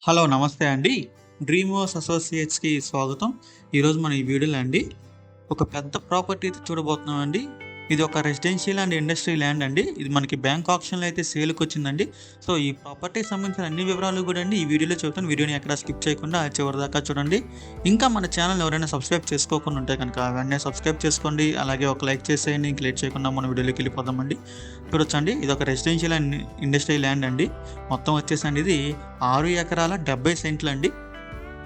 Hello నమస్తే అండి. Dream house అసోసియేట్స్‌కి స్వాగతం. ఈరోజు మనం ఈ వీడియోలో అండి ఒక పెద్ద ప్రాపర్టీ అయితే చూడబోతున్నామండి. ఇది ఒక రెసిడెన్షియల్ అండ్ ఇండస్ట్రీ ల్యాండ్ అండి. ఇది మనకి బ్యాంక్ ఆక్షన్‌లో అయితే సేల్‌కొచ్చిందండి. సో, ఈ ప్రాపర్టీకి సంబంధించిన అన్ని వివరాలు కూడా అండి ఈ వీడియోలో చెబుతాను. వీడియోని ఎక్కడ స్కిప్ చేయకుండా చివరిదాకా చూడండి. ఇంకా మన ఛానల్ ఎవరైనా సబ్స్క్రైబ్ చేసుకోకుండా ఉంటే కనుక వెంటనే సబ్స్క్రైబ్ చేసుకోండి. అలాగే ఒక లైక్ చేసేయండి. ఇంక లేట్ చేయకుండా మన వీడియోలోకి వెళ్ళిపోదామండి. చూడొచ్చండి, ఇది ఒక రెసిడెన్షియల్ అండ్ ఇండస్ట్రీ ల్యాండ్ అండి. మొత్తం వచ్చేసండి ఇది 6 ఎకరాల 70 సెంట్లు అండి.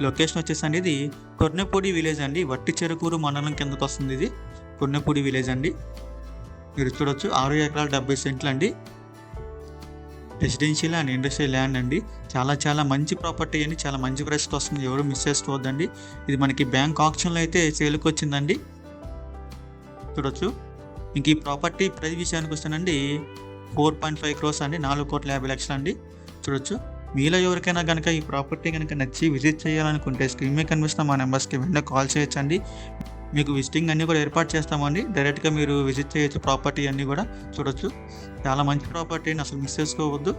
లొకేషన్ వచ్చేసండి ఇది కొర్నెపూడి విలేజ్ అండి. వట్టి చెరుకూరు మండలం కిందకు వస్తుంది. ఇది కొర్నెపూడి విలేజ్ అండి. మీరు చూడొచ్చు 6 ఎకరాల 70 సెంట్లు అండి. రెసిడెన్షియల్ అండ్ ఇండస్ట్రియల్ ల్యాండ్ అండి. చాలా మంచి ప్రాపర్టీ అండి. చాలా మంచి ప్రైస్కి వస్తుంది. ఎవరు మిస్ చేసుకోవద్దండి. ఇది మనకి బ్యాంక్ ఆక్షన్లో అయితే సేల్కి వచ్చిందండి. చూడొచ్చు. ఇంక ఈ ప్రాపర్టీ ప్రైస్ విషయానికి వస్తేనండి 4.5 crores అండి. 4,50,00,000 అండి. చూడొచ్చు. మీలో ఎవరికైనా కనుక ఈ ప్రాపర్టీ కనుక నచ్చి విజిట్ చేయాలనుకుంటే స్క్రీన్ మీద కనిపిస్తున్న మా నెంబర్స్కి వెంటనే కాల్ చేయొచ్చండి. మీకు విజిటింగ్ అన్నీ కూడా ఏర్పాటు చేస్తామండి. డైరెక్ట్గా మీరు విజిట్ చేయొచ్చు. ప్రాపర్టీ అన్నీ కూడా చూడొచ్చు. చాలా మంచి ప్రాపర్టీ అండి. అసలు మిస్ చేసుకోవద్దు.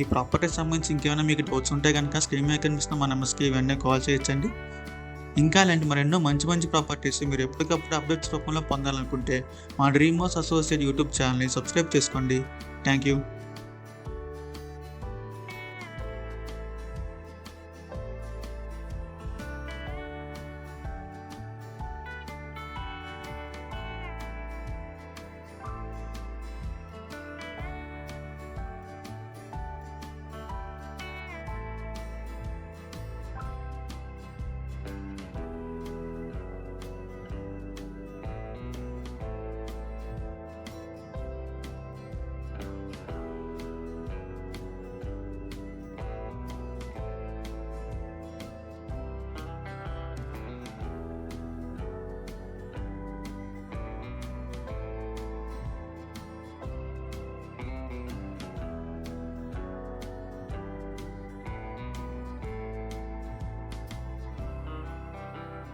ఈ ప్రాపర్టీకి సంబంధించి ఇంకేమైనా మీకు డౌట్స్ ఉంటే కనుక స్క్రీన్ మీద కనిపిస్తున్న మా నెంబర్స్కి వెంటనే కాల్ చేయొచ్చండి. ఇంకా ఇలాంటి మరెన్నో మంచి ప్రాపర్టీస్ మీరు ఎప్పటికప్పుడు అప్డేట్స్ రూపంలో పొందాలనుకుంటే మా డ్రీమ్ హౌస్ అసోసియేట్ యూట్యూబ్ ఛానల్ని సబ్స్క్రైబ్ చేసుకోండి. Thank you.